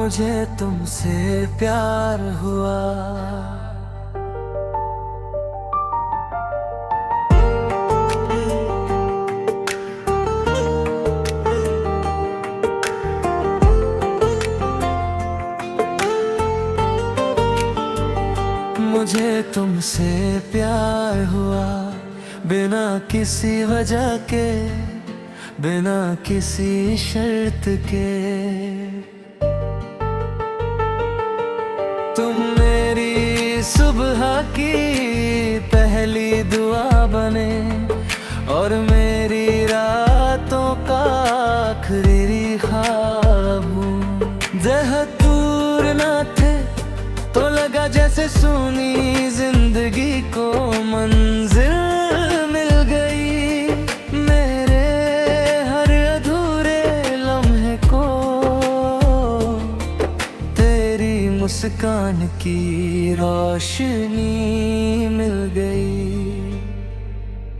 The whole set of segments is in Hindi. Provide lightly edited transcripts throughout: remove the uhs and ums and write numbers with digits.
मुझे तुमसे प्यार हुआ। मुझे तुमसे प्यार हुआ, बिना किसी वजह के, बिना किसी शर्त के। तुम मेरी सुबह की पहली दुआ बने और मेरी रातों का आखिरी ख्वाब हूँ। दूर न थे तो लगा जैसे सुनी जिंदगी को मंजिल मिल गई। मेरे हर अधूरे लम्हे को तेरी मुस्कान की रोशनी मिल गई।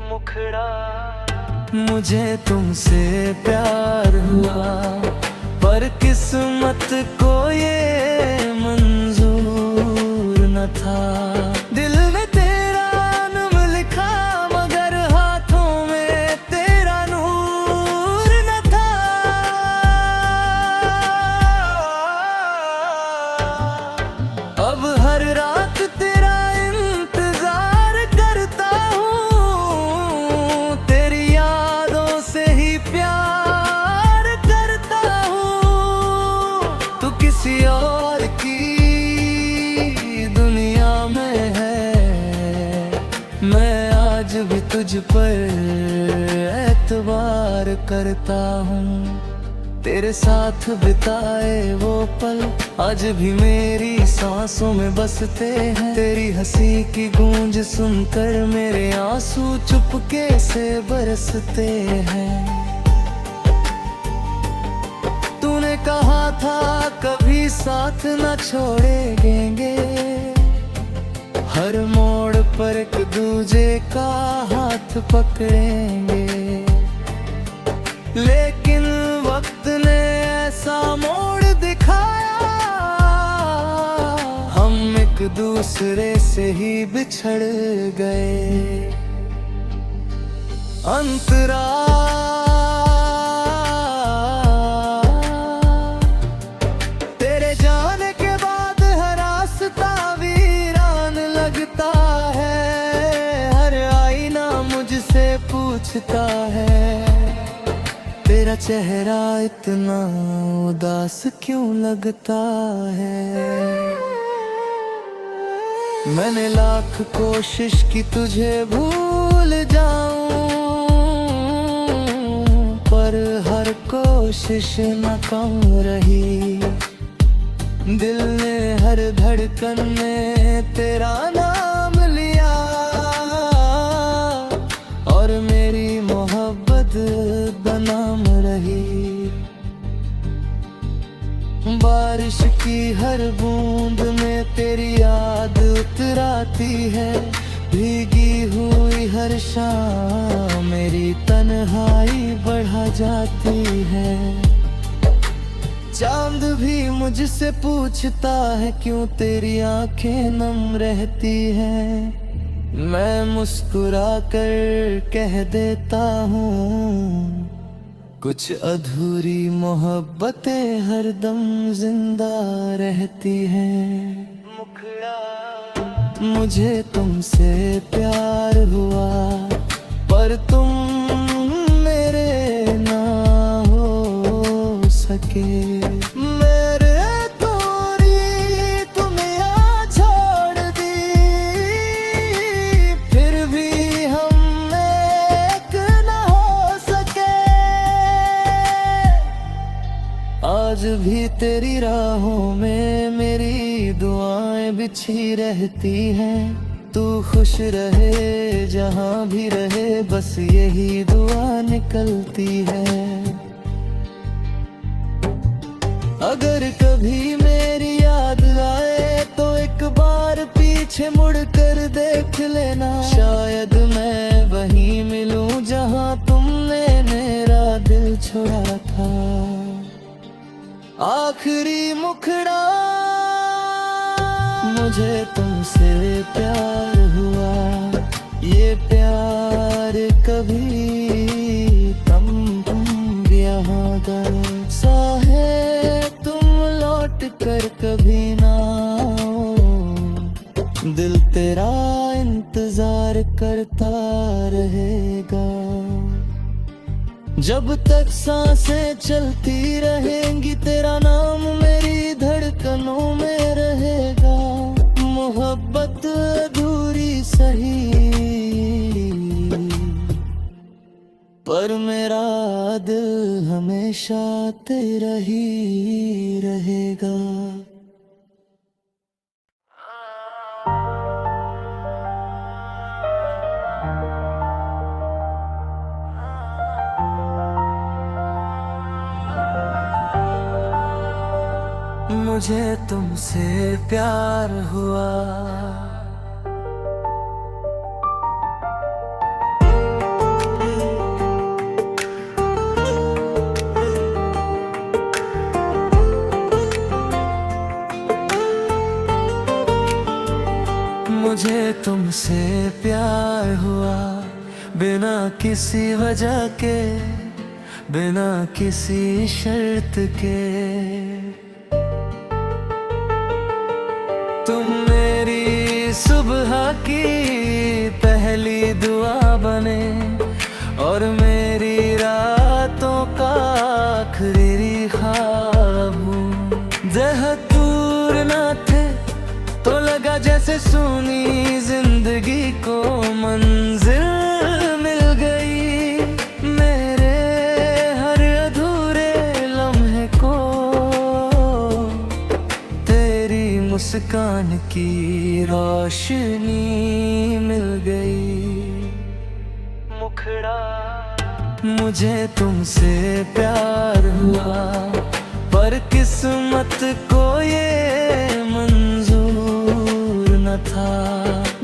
मुखड़ा मुझे तुमसे प्यार हुआ, पर किस्मत को ये मंजूर न था। दिल में तेरा नाम लिखा मगर हाथों में तेरा नूर न था। अब हर रात तेरा इंतजार करता हूँ, तेरी यादों से ही प्यार करता हूँ। तू किसी और की दुनिया में है, मैं आज भी तुझ पर एतबार करता हूँ। तेरे साथ बिताए वो पल आज भी मेरी सांसों में बसते हैं। तेरी हंसी की गूंज सुनकर मेरे आंसू चुपके से बरसते हैं। तूने कहा था कभी साथ न छोड़ेंगे, हर मोड़ पर एक दूजे का हाथ पकड़ेंगे। लेकिन वक्त ने ऐसा मोड़ दिखाया, हम एक दूसरे से ही बिछड़ गए। अंतरा तेरे जाने के बाद हर रास्ता वीरान लगता है। हर आईना मुझसे पूछता है, तेरा चेहरा इतना उदास क्यों लगता है। मैंने लाख कोशिश की तुझे भूल जाऊं, पर हर कोशिश नाकाम रही। दिल ने हर धड़कन में तेरा नाम लिया और मेरी मोहब्बत बनाम रही। बारिश की हर बूंद में तेरी याद उतराती है। भीगी हुई हर शाम मेरी तन्हाई बढ़ा जाती है। चांद भी मुझसे पूछता है क्यों तेरी आंखें नम रहती हैं। मैं मुस्कुरा कर कह देता हूँ, कुछ अधूरी मोहब्बतें हरदम जिंदा रहती हैं। मुझे तुमसे प्यार हुआ, पर तुम मेरे ना हो सके। मेरे तोरी तुम यहाँ छोड़ दी, फिर भी हम एक ना हो सके। आज भी तेरी राहों में मेरी दुआएं बिछी रहती हैं। तू खुश रहे जहाँ भी रहे, बस यही दुआ निकलती है। अगर कभी मेरी याद आए तो एक बार पीछे मुड़ कर देख लेना। शायद मैं वहीं मिलूं जहाँ तुमने मेरा दिल छोड़ा था। आखिरी मुखड़ा। मुझे तुमसे प्यार हुआ, ये प्यार कभी तुम यहाँ गए सा है, तुम लौट कर कभी ना आओ। दिल तेरा इंतजार करता रहेगा, जब तक सांसें चलती रहेंगी तेरा नाम मेरी धड़कनों में रहेगा। मोहब्बत अधूरी सही, पर मेरा दिल हमेशा तेरा ही रहेगा। मुझे तुमसे प्यार हुआ, मुझे तुमसे प्यार हुआ, बिना किसी वजह के, बिना किसी शर्त के। तुम मेरी सुबह की पहली दुआ बने और मेरी रातों का आखिरी ख्वाब हूँ। जहाँ दूर ना थे तो लगा जैसे सुनी जिंदगी को मंजिल मिल गई। मेरे हर अधूरे लम्हे को तेरी मुस्कान की रोशनी मिल गई। मुखड़ा, मुझे तुमसे प्यार हुआ, पर किस्मत को ये मंजूर न था।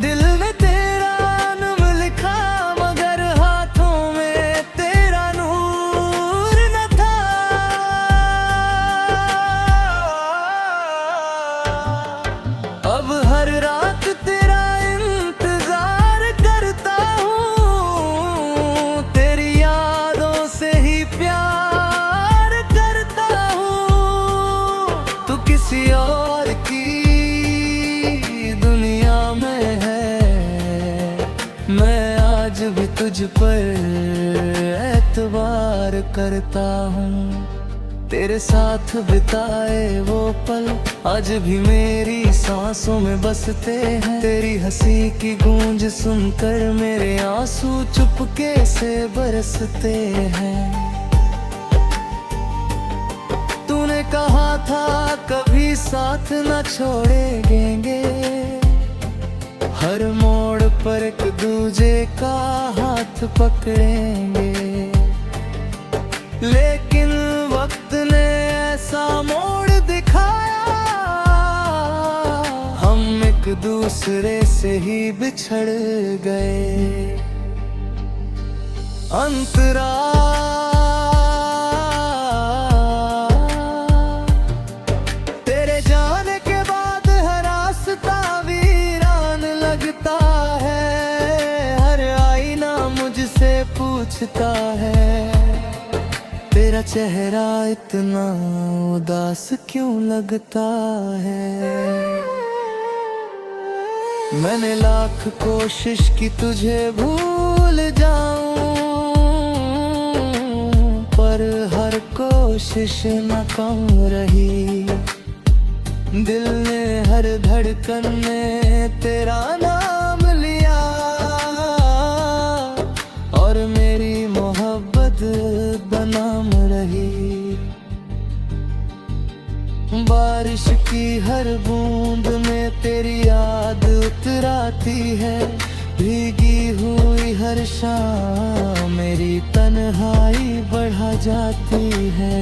दिल में तेरा नाम लिखा मगर हाथों में तेरा नूर न था। अब हर रात तेरा इंतजार करता हूँ, तेरी यादों से ही प्यार करता हूँ। तू किसी और की दुनिया में है, मैं आज भी तुझ पर एतबार करता हूँ। तेरे साथ बिताए वो पल आज भी मेरी सांसों में बसते हैं। तेरी हंसी की गूंज सुनकर मेरे आंसू चुपके से बरसते हैं। तूने कहा था कभी साथ न छोड़ेंगे, हर मोड़ पर एक दूजे का हाथ पकड़ेंगे। लेकिन वक्त ने ऐसा मोड़ दिखाया, हम एक दूसरे से ही बिछड़ गए। अंतरा तेरे जाने के बाद हर रास्ता वीरान लगता है। हर आईना मुझसे पूछता है, तेरा चेहरा इतना उदास क्यों लगता है। मैंने लाख कोशिश की तुझे भूल जाऊं, पर हर कोशिश नाकाम रही। दिल ने हर धड़कन में तेरा नाम लिया और मेरी मोहब्बत बनाम रही। बारिश की हर बूंद में तेरी याद उतराती है। भीगी हुई हर शाम मेरी तन्हाई बढ़ा जाती है।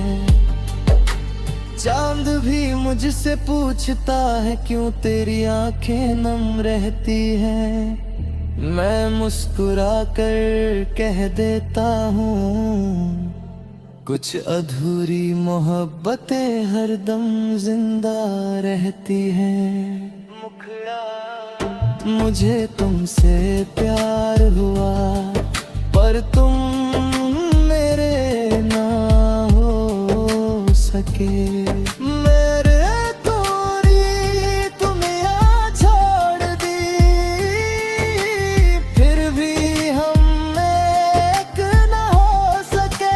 चांद भी मुझसे पूछता है क्यों तेरी आंखें नम रहती हैं। मैं मुस्कुरा कर कह देता हूँ कुछ अधूरी मोहब्बतें हरदम जिंदा रहती हैं। मुझे तुमसे प्यार हुआ पर तुम मेरे ना हो सके। मेरे तोरी तुम्हें यहाँ छोड़ दी, फिर भी हम एक ना हो सके।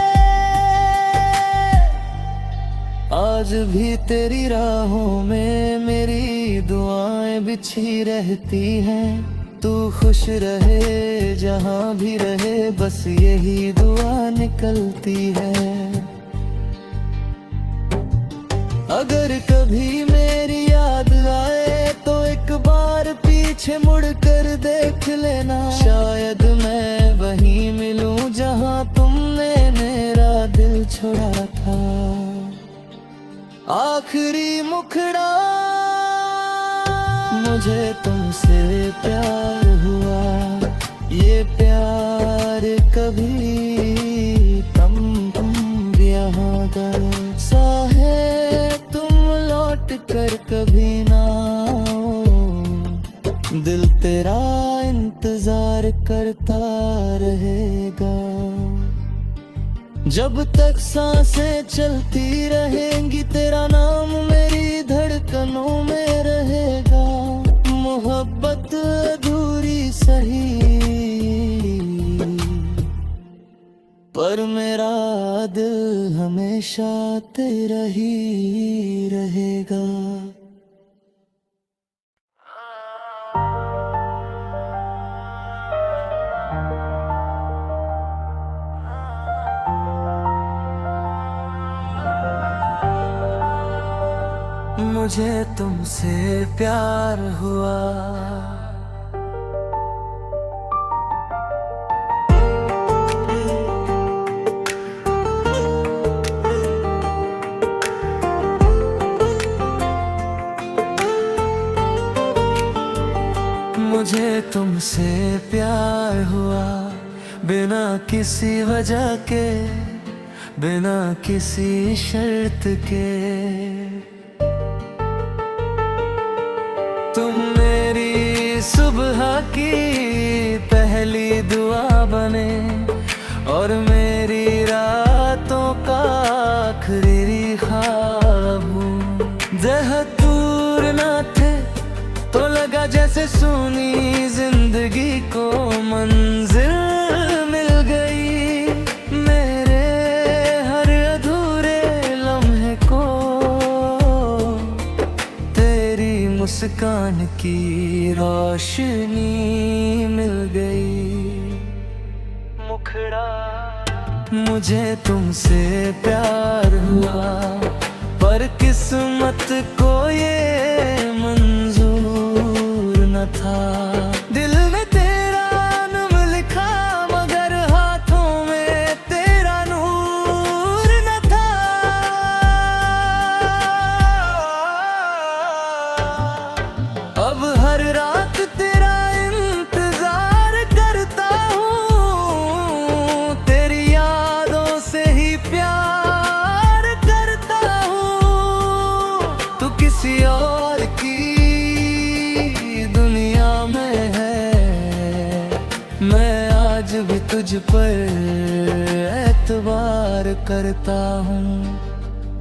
आज भी तेरी राहों में मेरी दुआएं बिछी रहती हैं। तू खुश रहे जहाँ भी रहे, बस यही दुआ निकलती है। अगर कभी मेरी याद आए तो एक बार पीछे मुड़ कर देख लेना। शायद मैं वहीं मिलूं जहाँ तुमने मेरा दिल छोड़ा था। आखिरी मुखड़ा मुझे तुमसे प्यार हुआ, ये प्यार कभी तुम यहाँ सा है। तुम लौट कर कभी ना आओ, दिल तेरा इंतजार करता रहेगा। जब तक सांसें चलती रहेंगी तेरा नाम मेरी धड़कनों में रहेगा। मोहब्बत अधूरी सही पर मेरा दिल हमेशा तेरा ही रहेगा। मुझे तुमसे प्यार हुआ। मुझे तुमसे प्यार हुआ, बिना किसी वजह के, बिना किसी शर्त के। तुम मेरी सुबह की पहली दुआ बने और मेरी रातों का आखिरी ख्वाब हूँ। जहाँ दूर ना थे तो लगा जैसे सुनी जिंदगी को मंजिल मिल गई। मेरे हर अधूरे लम्हे को तेरी मुस्कान की रोशनी मिल गई। मुखड़ा मुझे तुमसे प्यार हुआ पर किस्मत को ये मंजूर न था। दिल में तेरा नाम लिखा मगर हाथों में तेरा नूर न था। अब हर रात तेरा इंतजार करता हूँ, तेरी यादों से ही प्यार करता हूँ। तू किसी और की दुनिया में है, मैं आज भी तुझ पर एतबार करता हूँ।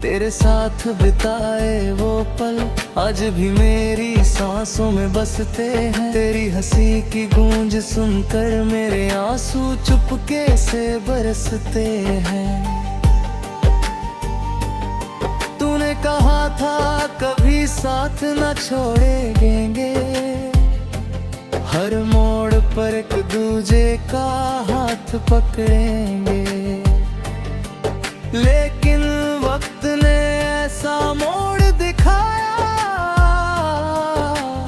तेरे साथ बिताए वो पल आज भी मेरी सांसों में बसते हैं। तेरी हंसी की गूंज सुनकर मेरे आंसू चुपके से बरसते हैं। तूने कहा था कभी साथ न छोड़ेंगे, हर मोड़ पर एक दूजे का हाथ पकड़ेंगे। लेकिन वक्त ने ऐसा मोड़ दिखाया,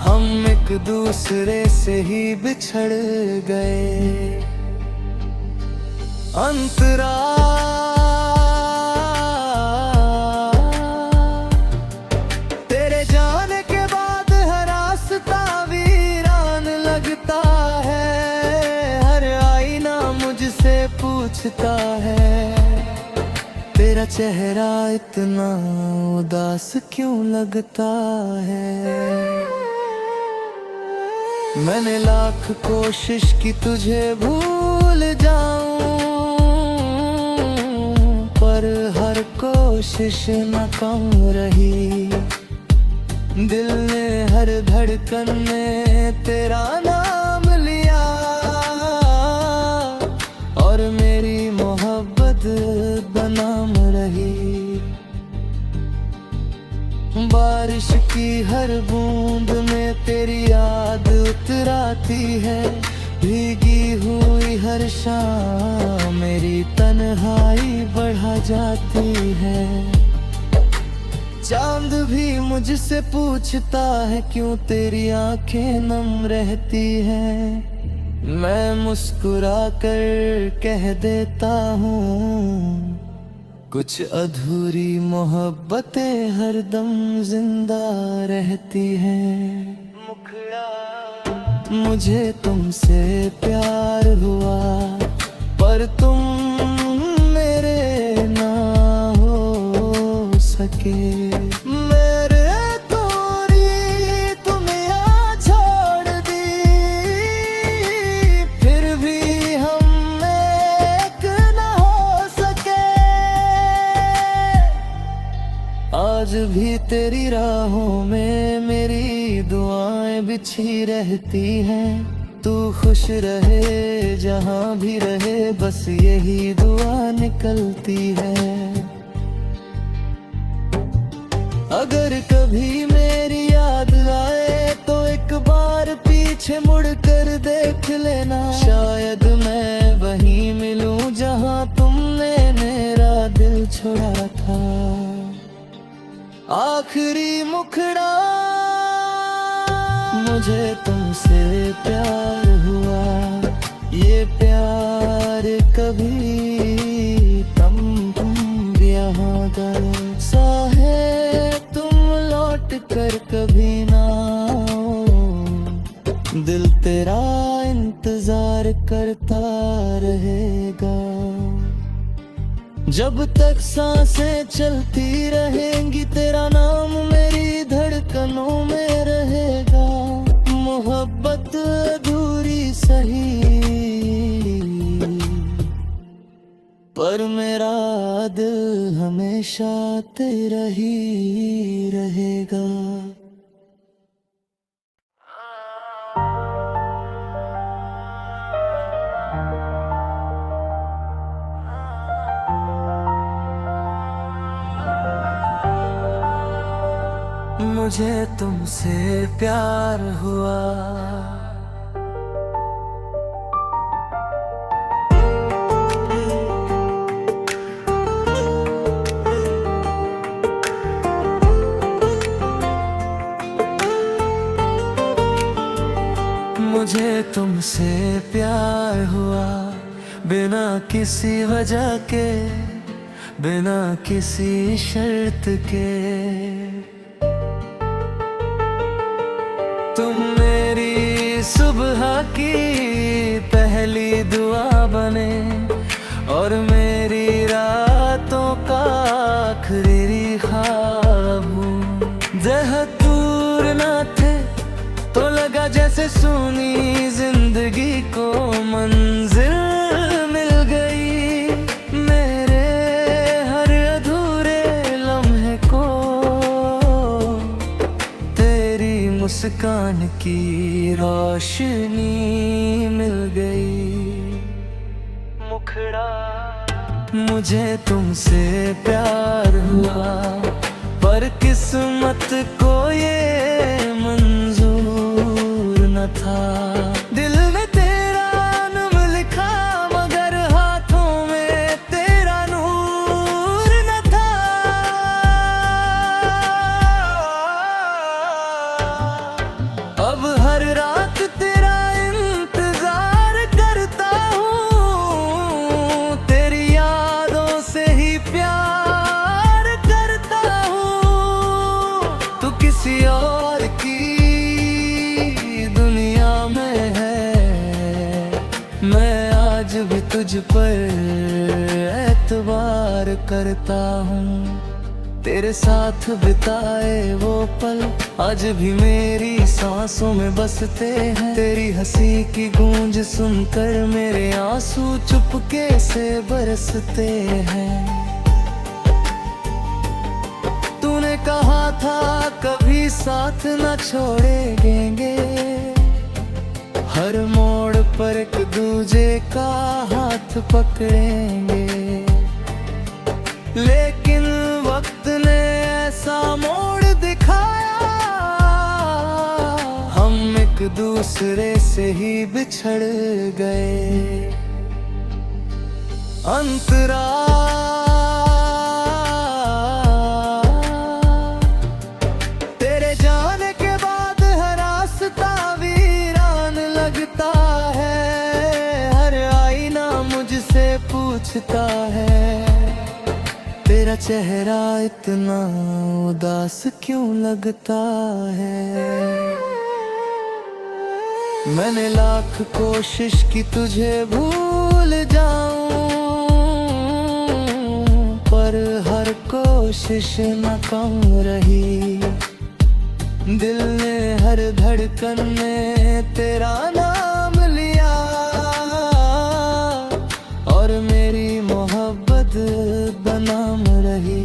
हम एक दूसरे से ही बिछड़ गए। अंतरा तेरे जाने के बाद हर रास्ता वीरान लगता है। हर आईना मुझसे पूछता है तेरा चेहरा इतना उदास क्यों लगता है। मैंने लाख कोशिश की तुझे भूल जाऊं, पर हर कोशिश नाकाम रही। दिल ने हर धड़कन में तेरा नाम लिया, और मेरी मोहब्बत बनाम रही। बारिश की हर बूंद में तेरी याद उतराती है, भीगी हुई हर शाम मेरी तन्हाई बढ़ा जाती है। चांद भी मुझसे पूछता है क्यों तेरी आंखें नम रहती हैं। मैं मुस्कुरा कर कह देता हूँ, कुछ अधूरी मोहब्बतें हरदम जिंदा रहती हैं। मुझे तुमसे प्यार हुआ, पर तुम मेरे ना हो सके। मेरे तोरी तुम यहाँ छोड़ दी, फिर भी हम एक ना हो सके। आज भी तेरी राहों में मेरी दुआएं बिछी रहती हैं। तू खुश रहे जहाँ भी रहे, बस यही दुआ निकलती है। अगर कभी मेरी याद आए तो एक बार पीछे मुड़ कर देख लेना। शायद मैं वहीं मिलूं जहां तुमने मेरा दिल छोड़ा था। आखिरी मुखड़ा, मुझे तुमसे प्यार हुआ। ये प्यार कभी तुम यहाँ गए सा है, तुम लौट कर कभी ना आओ। दिल तेरा इंतजार करता रहेगा। जब तक सांसें चलती रहेंगी तेरा नाम मेरी धड़कनों में रहेगा। मोहब्बत अधूरी सही, पर मेरा दिल हमेशा तेरा ही रहेगा। मुझे तुमसे प्यार हुआ। मुझे तुमसे प्यार हुआ, बिना किसी वजह के, बिना किसी शर्त के। तुम मेरी सुबह की पहली दुआ बने, और मेरी रातों का आखिरी ख्वाब हूँ। जहाँ दूर ना थे तो लगा जैसे सुनी जिंदगी को मंजिल मिल गई। मेरे हर अधूरे लम्हे को तेरी मुस्कान की रोशनी मिल गई। मुखड़ा, मुझे तुमसे प्यार हुआ, पर किस्मत को ये मंजूर न था। दिल में तेरा नाम लिखा, मगर हाथों में तेरा नूर न था। अब हर रात तेरा इंतजार करता हूँ, तेरी यादों से ही प्यार करता हूँ। तू किसी और की दुनिया में है, मैं आज भी तुझ पर एतबार करता हूँ। तेरे साथ बिताए वो पल आज भी मेरी सांसों में बसते हैं। तेरी हंसी की गूंज सुनकर मेरे आंसू चुपके से बरसते हैं। तूने कहा था कभी साथ न छोड़ेंगे, हर मोड़ पर एक दूजे का हाथ पकड़ेंगे। लेकिन वक्त ने ऐसा मोड़ दिखाया, हम एक दूसरे से ही बिछड़ गए। अंतरा तेरे जाने के बाद हर रास्ता वीरान लगता है। हर आईना मुझसे पूछता है, तेरा चेहरा इतना उदास क्यों लगता है। मैंने लाख कोशिश की तुझे भूल जाऊं, पर हर कोशिश नाकाम रही। दिल ने हर धड़कन में तेरा नाम लिया, और मेरी मोहब्बत बनाम रही।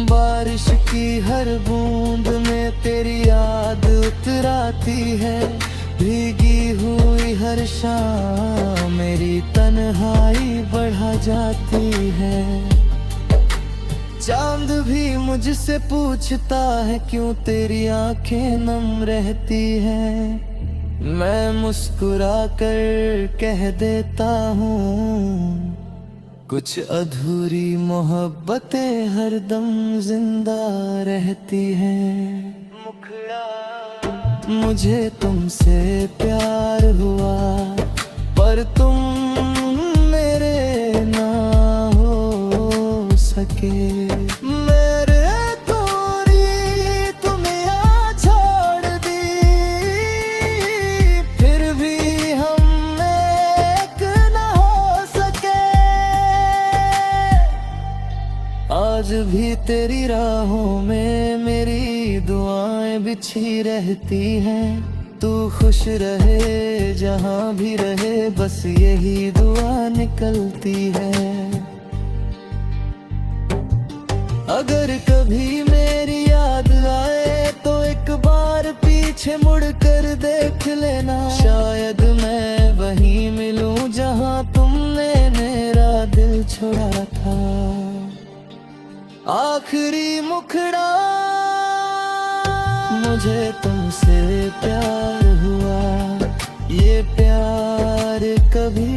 बारिश की हर बूंद में तेरी याद उतराती है। भीगी हुई हर शाम मेरी तन्हाई बढ़ा जाती है। चांद भी मुझसे पूछता है क्यों तेरी आंखें नम रहती हैं। मैं मुस्कुरा कर कह देता हूँ, कुछ अधूरी मोहब्बतें हरदम जिंदा रहती हैं। मुझे तुमसे प्यार हुआ, पर तुम मेरे ना हो सके। मेरे तोरी तुम्हें आ छोड़ दी, फिर भी हम एक ना हो सके। आज भी तेरी राहों में मेरी दुआएं बिछी रहती हैं। तू खुश रहे जहाँ भी रहे, बस यही दुआ निकलती है। अगर कभी मेरी याद आए तो एक बार पीछे मुड़ कर देख लेना। शायद मैं वहीं मिलूं जहाँ तुमने मेरा दिल छोड़ा था। आखिरी मुखड़ा मुझे तुमसे प्यार हुआ, ये प्यार कभी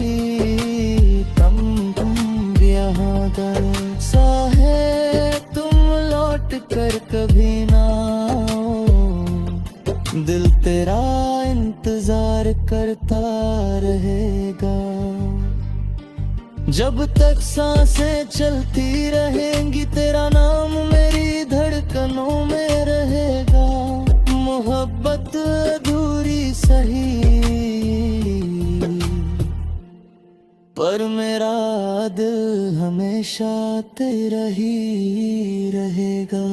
तुम यहाँ दर सा है। तुम लौट कर कभी ना आओ, दिल तेरा इंतजार करता रहेगा। जब तक सांसें चलती रहेंगी तेरा नाम मेरी धड़कनों में रहेगा। मोहब्बत अधूरी सही, पर मेरा दिल हमेशा तेरा ही रहेगा।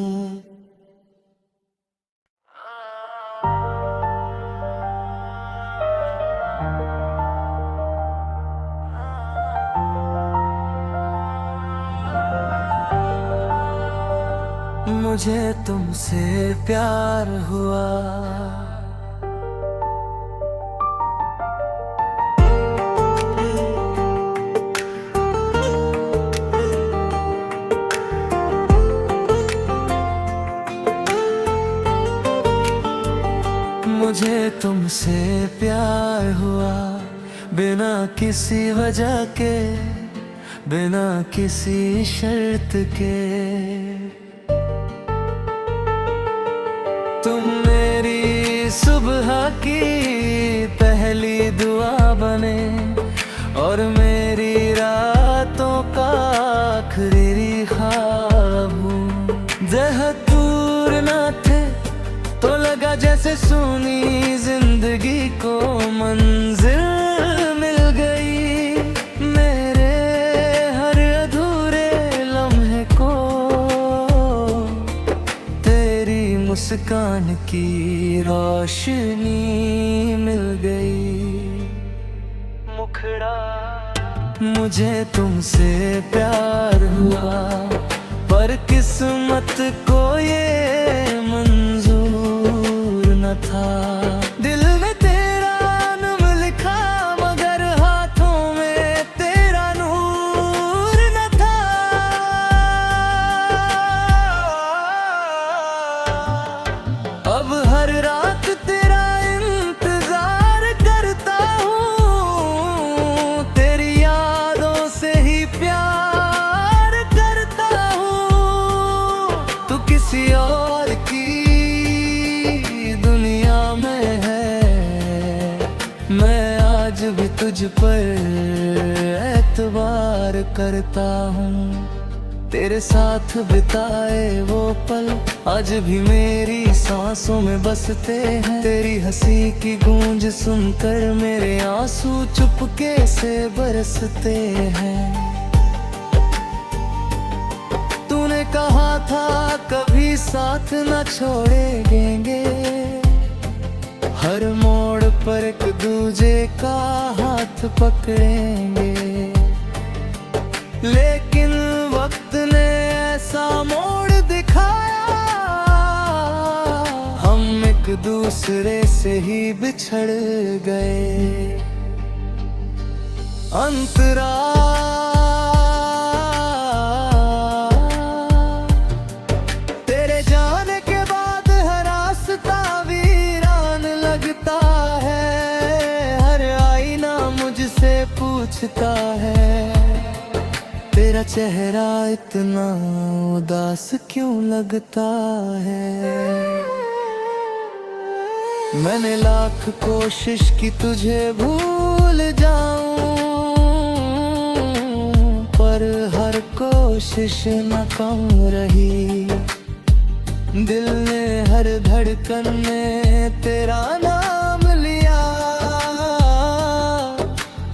मुझे तुमसे प्यार हुआ, मुझे तुमसे प्यार हुआ, बिना किसी वजह के, बिना किसी शर्त के। तुम मेरी सुबह की पहली दुआ बने, और मेरी रातों का आखिरी ख्वाब हूँ। जहाँ दूर ना थे तो लगा जैसे सुनी जिंदगी को मंजिल मिल गई। मेरे मुस्कान की रोशनी मिल गई। मुखड़ा मुझे तुमसे प्यार हुआ, पर किस्मत को ये मंजूर न था। दिल में तेरा नाम लिखा, मगर हाथों में तेरा नूर न था। अब हर रात तेरा इंतजार करता हूँ, तेरी यादों से ही प्यार करता हूँ। तू किसी और की दुनिया में है, मैं आज भी तुझ पर एतबार करता हूँ। तेरे साथ बिताए वो पल आज भी मेरी सांसों में बसते हैं। तेरी हंसी की गूंज सुनकर मेरे आंसू चुपके से बरसते हैं। तूने कहा था कभी साथ न छोड़ेंगे, हर मोड़ पर एक दूजे का हाथ पकड़ेंगे। लेकिन वक्त ने ऐसा मोड़ दिखाया, हम एक दूसरे से ही बिछड़ गए। अंतरा तेरे जाने के बाद हर रास्ता वीरान लगता है। हर आईना मुझसे पूछता है, तेरा चेहरा इतना उदास क्यों लगता है। मैंने लाख कोशिश की तुझे भूल जाऊं, पर हर कोशिश नाकाम रही। दिल ने हर धड़कन में तेरा नाम लिया,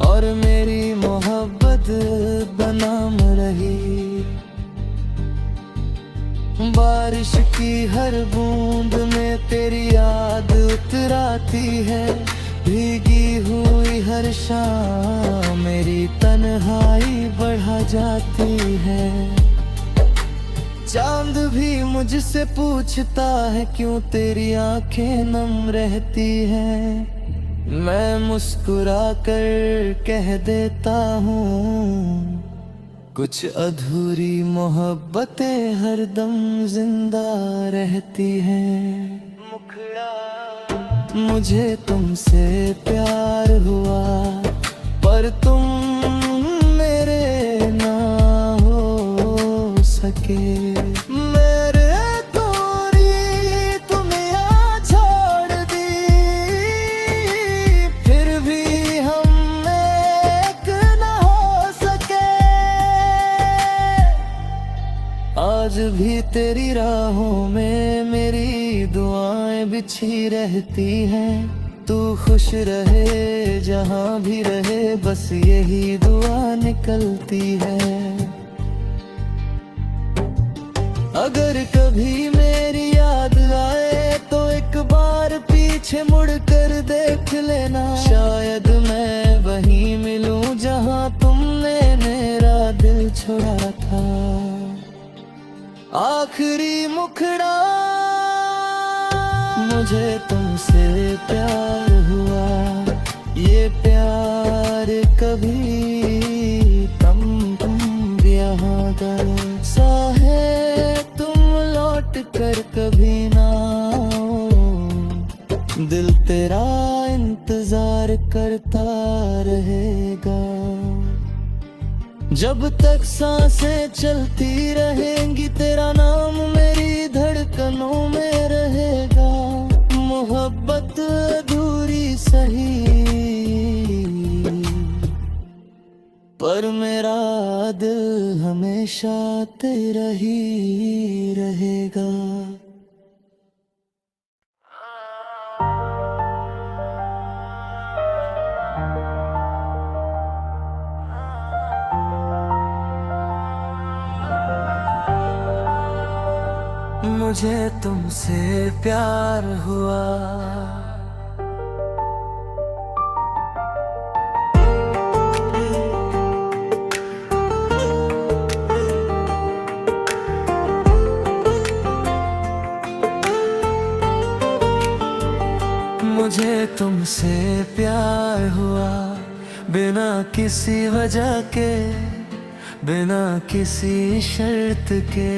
और मेरी मोहब्बत बनाम रही। बारिश की हर बूंद में तेरी याद उतराती है। भीगी हुई हर शाम मेरी तन्हाई बढ़ा जाती है। चांद भी मुझसे पूछता है, क्यों तेरी आंखें नम रहती हैं। मैं मुस्कुरा कर कह देता हूँ, कुछ अधूरी मोहब्बतें हरदम जिंदा रहती हैं। मुखड़ा मुझे तुमसे प्यार हुआ, पर तुम मेरे ना हो सके। मेरे आज भी तेरी राहों में मेरी दुआएं बिछी रहती हैं। तू खुश रहे जहां भी रहे, बस यही दुआ निकलती है। अगर कभी मेरी याद आए तो एक बार पीछे मुड़ कर देख लेना। शायद मैं वहीं मिलूं जहां तुमने मेरा दिल छोड़ा था। आखिरी मुखड़ा मुझे तुमसे प्यार हुआ, ये प्यार कभी तुम यहाँ करो। सा है तुम लौट कर कभी ना आओ, दिल तेरा इंतजार करता रहेगा। जब तक सांसें चलती रहेंगी, तेरा नाम मेरी धड़कनों में रहेगा। मोहब्बत अधूरी सही, पर मेरा दिल हमेशा तेरा ही रहेगा। मुझे तुमसे प्यार हुआ। मुझे तुमसे प्यार हुआ, बिना किसी वजह के, बिना किसी शर्त के।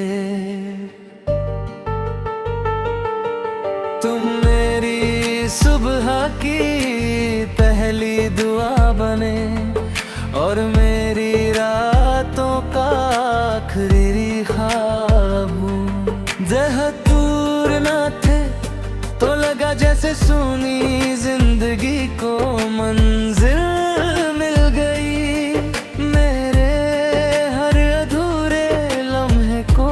तुम मेरी सुबह की पहली दुआ बने और मेरी रातों का आखिरी ख्वाब हूँ। जहाँ दूर ना थे तो लगा जैसे सुनी जिंदगी को मंजिल मिल गई। मेरे हर अधूरे लम्हे को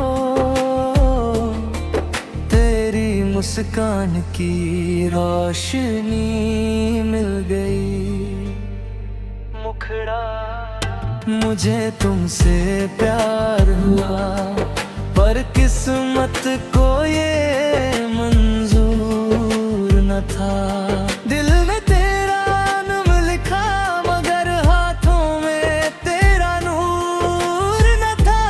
तेरी मुस्कान की रोशनी मिल गई। मुखड़ा मुझे तुमसे प्यार हुआ, पर किस्मत को ये मंजूर न था। दिल में तेरा नाम लिखा मगर हाथों में तेरा नूर न था।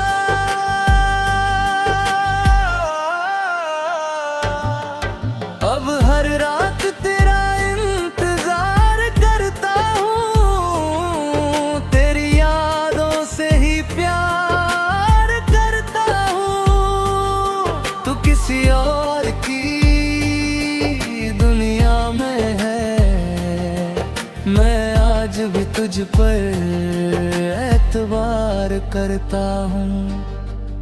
अब हर रात तेरा इंतजार करता हूँ, तेरी यादों से ही प्यार करता हूँ। तू किसी और की दुनिया में है, मैं आज भी तुझ पर एतबार करता हूँ।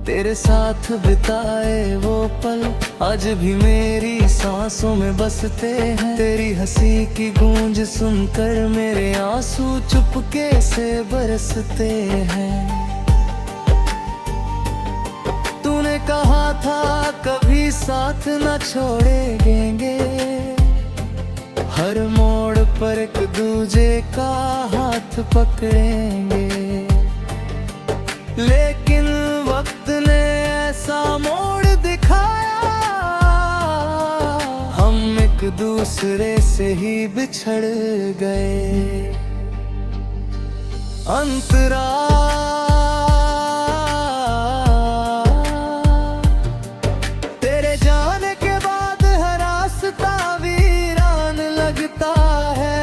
तेरे साथ बिताए वो पल आज भी मेरी सांसों में बसते हैं। तेरी हंसी की गूंज सुनकर मेरे आंसू चुपके से बरसते हैं। तूने कहा था कभी साथ न छोड़ेंगे, हर मोड़ पर एक दूजे का हाथ पकड़ेंगे। लेकिन वक्त ने ऐसा मोड़ दिखाया, हम एक दूसरे से ही बिछड़ गए। अंतरा तेरे जाने के बाद हर रास्ता वीरान लगता है।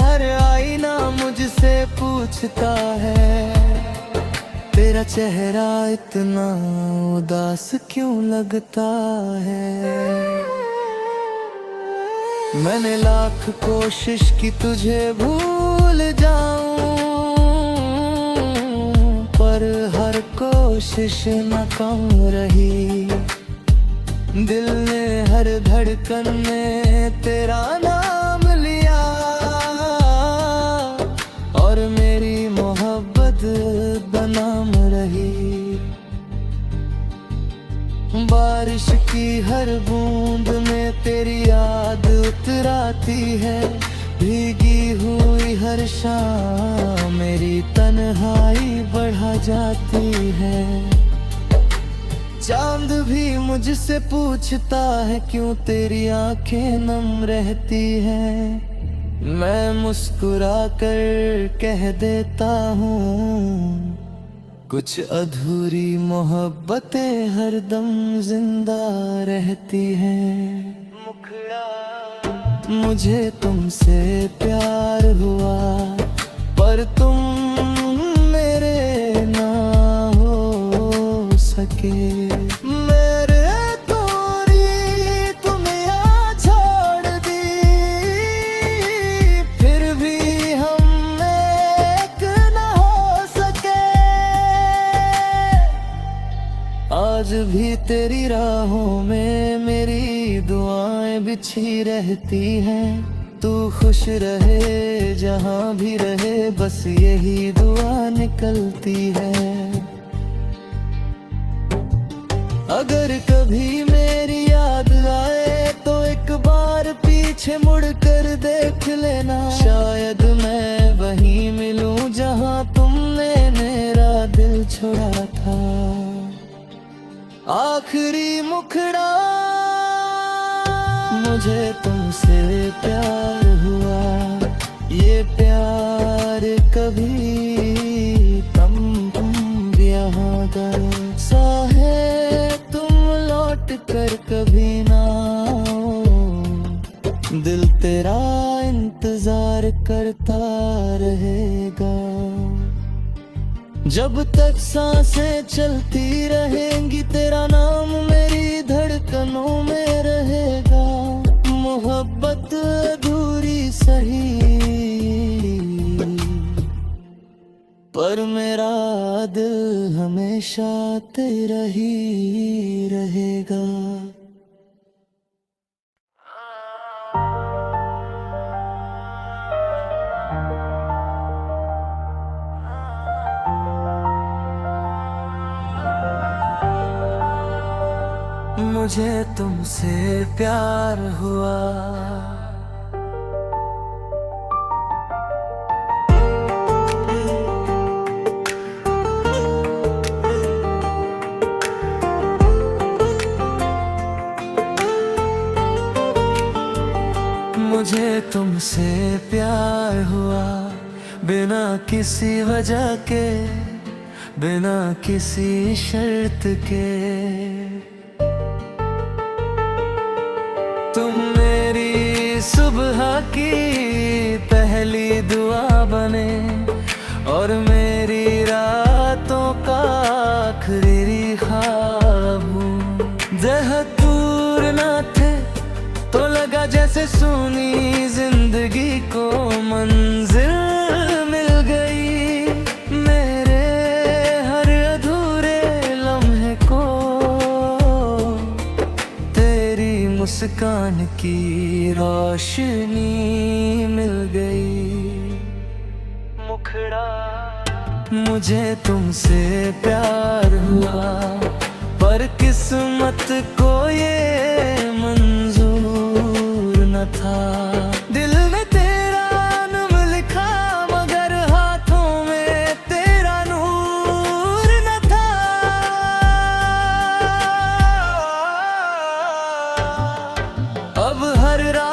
हर आईना मुझसे पूछता है, तेरा चेहरा इतना उदास क्यों लगता है। मैंने लाख कोशिश की तुझे भूल जाऊं, पर हर कोशिश नाकाम रही। दिल ने हर धड़कन में तेरा नाम लिया और मेरी मोहब्बत बनाम रही। बारिश की हर बूंद में तेरी याद उतराती है। भीगी हुई हर शाम मेरी तन्हाई बढ़ा जाती है। चांद भी मुझसे पूछता है क्यों तेरी आंखें नम रहती हैं। मैं मुस्कुरा कर कह देता हूँ, कुछ अधूरी मोहब्बतें हरदम जिंदा रहती हैं। मुझे तुमसे प्यार हुआ, पर तुम मेरे ना हो सके। मेरे तोरी तुम यहाँ छोड़ दी, फिर भी हम एक ना हो सके। आज भी तेरी राहों में मेरी दुआएं बिछी रहती हैं। तू खुश रहे जहाँ भी रहे, बस यही दुआ निकलती है। अगर कभी मेरी याद आए तो एक बार पीछे मुड़ कर देख लेना। शायद मैं वहीं मिलूं जहाँ तुमने मेरा दिल छोड़ा था। आखिरी मुखड़ा। मुझे तुमसे प्यार हुआ, ये प्यार कभी तुम यहाँ करो सा है, तुम लौट कर कभी ना आओ। दिल तेरा इंतजार करता रहेगा, जब तक सांसें चलती रहेंगी तेरा नाम मेरी धड़कनों में रहेगा। मोहब्बत अधूरी सही, पर मेरा दिल हमेशा तेरा ही रहेगा। मुझे तुमसे प्यार हुआ, मुझे तुमसे प्यार हुआ, बिना किसी वजह के, बिना किसी शर्त के। तुम मेरी सुबह की पहली दुआ बने और मेरी रातों का आखिरी ख्वाब हूँ। जहाँ दूर ना थे तो लगा जैसे सुनी जिंदगी को मंजिल मिल गई। मेरे हर अधूरे लम्हे को तेरी मुस्कान की रोशनी मिल गई। मुखड़ा मुझे तुमसे प्यार हुआ, पर किस्मत को ये मंजूर न था। दिल में तेरा नाम लिखा मगर हाथों में तेरा नूर न था। अब हर रात